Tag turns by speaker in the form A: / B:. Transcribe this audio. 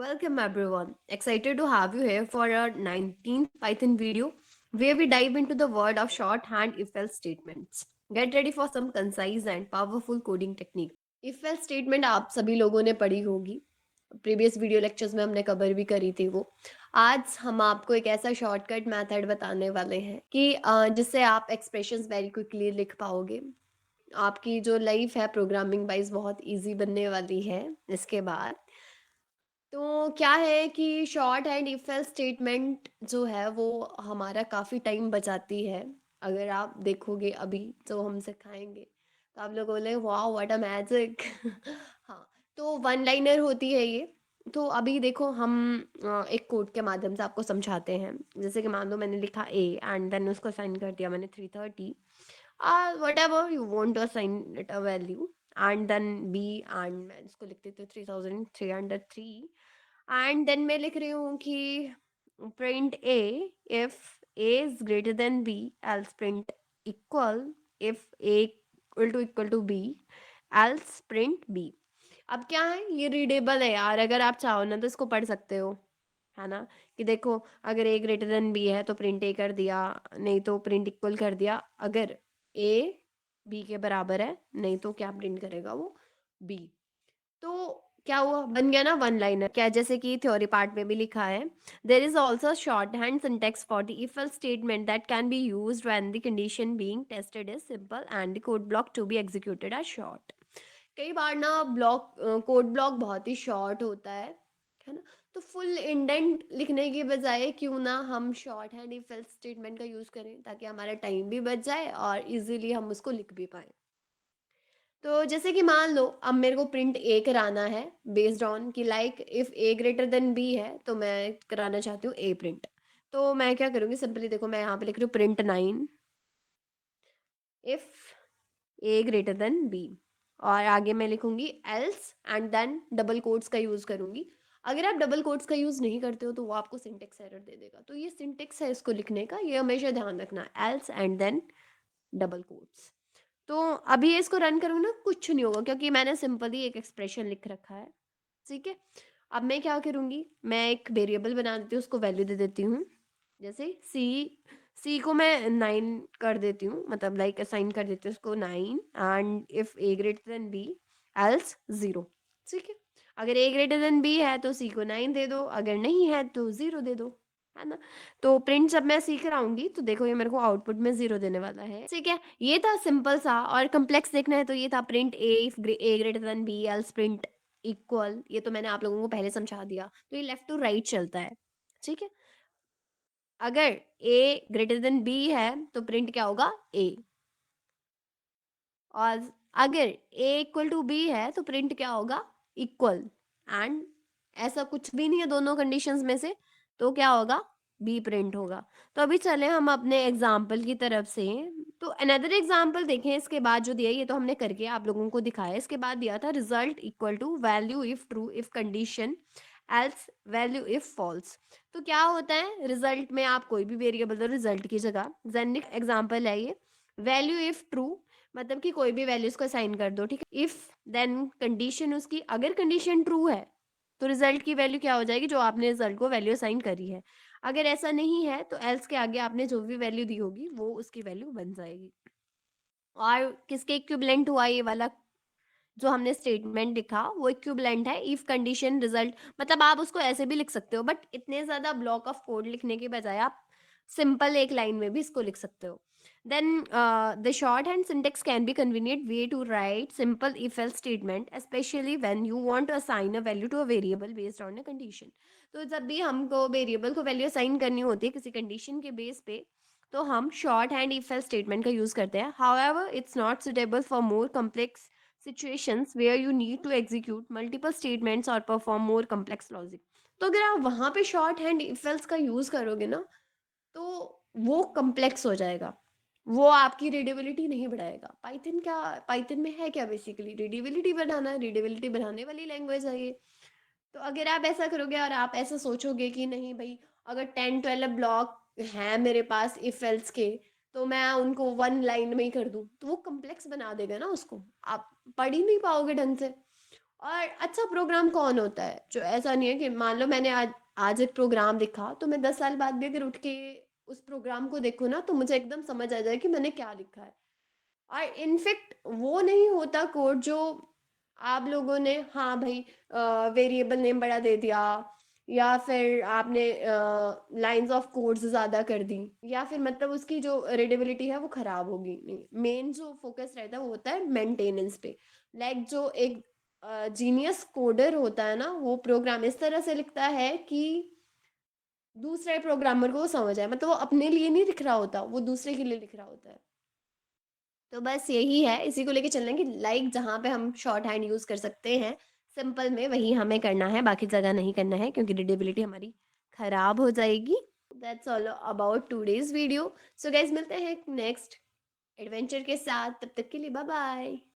A: Welcome everyone. Excited to have you here for our 19th Python video where we dive into the world of shorthand if-else statements. Get ready for some concise and powerful coding technique. If-else statement आप सभी लोगों ने पढ़ी होगी. Previous video lectures में हमने cover भी करी थी वो. आज हम आपको एक ऐसा शॉर्टकट मेथड बताने वाले हैं कि जिससे आप एक्सप्रेशंस वेरी क्विकली लिख पाओगे. आपकी जो लाइफ है प्रोग्रामिंग वाइज बहुत इजी बनने वाली है इसके बाद. तो क्या है कि short and if else statement जो है वो हमारा काफ़ी टाइम बचाती है. अगर आप देखोगे अभी जो हम सिखाएंगे तो आप लोग बोले वाह व्हाट अ मैजिक. हाँ, तो वन लाइनर होती है ये. तो अभी देखो हम एक कोड के माध्यम से आपको समझाते हैं. जैसे कि मान लो मैंने लिखा ए एंड देन उसको साइन कर दिया मैंने 330. Whatever you want to assign it a value and then B and मैं इसको लिख देती हूँ 3303 एंड देन मैं लिख रही हूँ कि print A if A is greater than B else print equal if A equal to B else print B. अब क्या है ये रीडेबल है यार. अगर आप चाहो ना तो इसको पढ़ सकते हो, है ना. कि देखो अगर ए ग्रेटर देन बी है तो प्रिंट ए कर दिया, नहीं तो प्रिंट इक्वल कर दिया. अगर ए बी के बराबर है नहीं तो क्या प्रिंट करेगा वो बी. तो क्या हुआ बन गया ना वन लाइनर. क्या जैसे कि थ्योरी पार्ट में भी लिखा है there is also short hand syntax for the if else statement that can be used when the condition being tested is simple and the code block to be executed as short. कई बार ना block code block बहुत ही short होता है ना. तो full indent लिखने की बजाय क्यों ना हम short hand if else statement का यूज़ करें ताकि हमारा टाइम भी बच जाए और इजीली हम उसको लिख भी पाए. तो जैसे कि मान लो अब मेरे को प्रिंट ए कराना है बेस्ड ऑन कि like if A greater than B है तो मैं कराना चाहती हूँ ए प्रिंट. तो मैं क्या करूँगी सिंपली देखो मैं यहाँ पे लिख रही हूँ print 9 if A greater than B और आगे मैं लिखूंगी else and then double quotes का यूज़ करूंगी. अगर आप डबल कोट्स का यूज़ नहीं करते हो तो वो आपको सिंटेक्स एरर दे देगा. तो ये सिंटेक्स है इसको लिखने का, ये हमेशा ध्यान रखना. Else and then double quotes. तो अभी इसको रन करूँ ना कुछ नहीं होगा क्योंकि मैंने सिंपली एक एक्सप्रेशन लिख रखा है. ठीक है. अब मैं क्या करूँगी मैं एक वेरिएबल बना देती हूँ उसको वैल्यू दे देती हूँ. जैसे सी को मैं 9 कर देती हूँ मतलब लाइक असाइन कर देती हूँ उसको 9 and if A greater than B else 0. ठीक है. अगर ए ग्रेटर देन बी है तो सी को 9 दे दो, अगर नहीं है तो 0 दे दो, है ना. तो प्रिंट जब मैं सीख कराऊंगी तो देखो ये मेरे को आउटपुट में 0 देने वाला है. ठीक है. ये था सिंपल सा. और कम्प्लेक्स देखना है तो ये था print A if A greater than B else print equal. ये तो मैंने आप लोगों को पहले समझा दिया. तो ये लेफ्ट टू राइट चलता है. ठीक है. अगर ए ग्रेटर देन बी है तो प्रिंट क्या होगा ए. और अगर ए इक्वल टू बी है तो प्रिंट क्या होगा इक्वल. एंड ऐसा कुछ भी नहीं है दोनों कंडीशंस में से तो क्या होगा बी प्रिंट होगा. तो अभी चले हम अपने एग्जाम्पल की तरफ से. तो अनदर एग्जाम्पल देखें इसके बाद जो दिया ये तो हमने करके आप लोगों को दिखाया. इसके बाद दिया था result equal to value if true if condition else value if false. तो क्या होता है रिजल्ट में आप कोई भी वेरिएबल दो रिजल्ट की जगह. जेनिक एग्जाम्पल है ये. वैल्यू इफ ट्रू मतलब कि कोई भी वैल्यूज को असाइन कर दो. ठीक है. इफ देन कंडीशन उसकी अगर कंडीशन ट्रू है तो रिजल्ट की वैल्यू क्या हो जाएगी जो आपने रिजल्ट को वैल्यू असाइन करी है. अगर ऐसा नहीं है तो एल्स के आगे आपने जो भी वैल्यू दी होगी वो उसकी वैल्यू बन जाएगी. और किसके इक्विवेलेंट हुआ ये वाला जो हमने स्टेटमेंट लिखा वो इक्विवेलेंट है इफ कंडीशन रिजल्ट. मतलब आप उसको ऐसे भी लिख सकते हो बट इतने ज्यादा ब्लॉक ऑफ कोड लिखने के बजाय आप सिंपल एक लाइन में भी इसको लिख सकते हो. Then the short hand syntax can be convenient way to write simple if else statement specially when you want to assign a value to a variable based on a condition. तो जब भी हमको वेरिएबल को value assign करनी होती है किसी condition के बेस पे तो हम short hand if else statement का यूज करते हैं. However it's not suitable for more complex situations where you need to execute multiple statements or perform more complex logic. तो अगर आप वहां पे शॉर्ट हैंड इफ एल्स का यूज करोगे ना तो वो कम्प्लेक्स हो जाएगा. वो आपकी रीडेबिलिटी नहीं बढ़ाएगा. पाइथन क्या पाइथन में है क्या बेसिकली रीडेबिलिटी बढ़ाना. रीडेबिलिटी बढ़ाने वाली लैंग्वेज है ये. तो अगर आप ऐसा करोगे और आप ऐसा सोचोगे कि नहीं भाई अगर 10-12 ब्लॉक हैं मेरे पास इफ एल्स के तो मैं उनको वन लाइन में ही कर दूं तो वो कम्प्लेक्स बना देगा ना उसको. आप पढ़ ही नहीं पाओगे ढंग से. और अच्छा प्रोग्राम कौन होता है? जो ऐसा नहीं है कि मान लो मैंने आज आज एक प्रोग्राम देखा, तो मैं 10 साल बाद भी अगर उठ के उस प्रोग्राम को देखूँ ना, तो मुझे एकदम समझ आ जाए कि मैंने क्या लिखा है। और इनफैक्ट वो नहीं होता कोड जो आप लोगों ने, हाँ भाई, वेरिएबल नेम बड़ा दे दिया, या फिर आपने लाइंस ऑफ कोड्स ज़्यादा कर दी, या फिर मतलब उसकी जो रीडेबिलिटी है वो खराब होगी। नहीं, मेन जो फोकस रहता है वो होता है मेंटेनेंस पे। लाइक जो एक जीनियस कोडर होता है ना, वो प्रोग्राम इस तरह से लिखता है कि दूसरे प्रोग्रामर को वो समझ आए। मतलब वो अपने लिए नहीं लिख रहा होता, वो दूसरे के लिए लिख रहा होता है। तो बस यही है, इसी को लेके चलना है कि लाइक जहाँ पे हम शॉर्ट हैंड यूज़ कर सकते हैं सिंपल में, वही हमें करना है, बाकी जगह नहीं करना है, क्योंकि रीडेबिलिटी हमारी खराब हो जाएगी। That's all about today's video. So guys, मिलते हैं नेक्स्ट एडवेंचर के साथ, तब तक के लिए बाय बाय।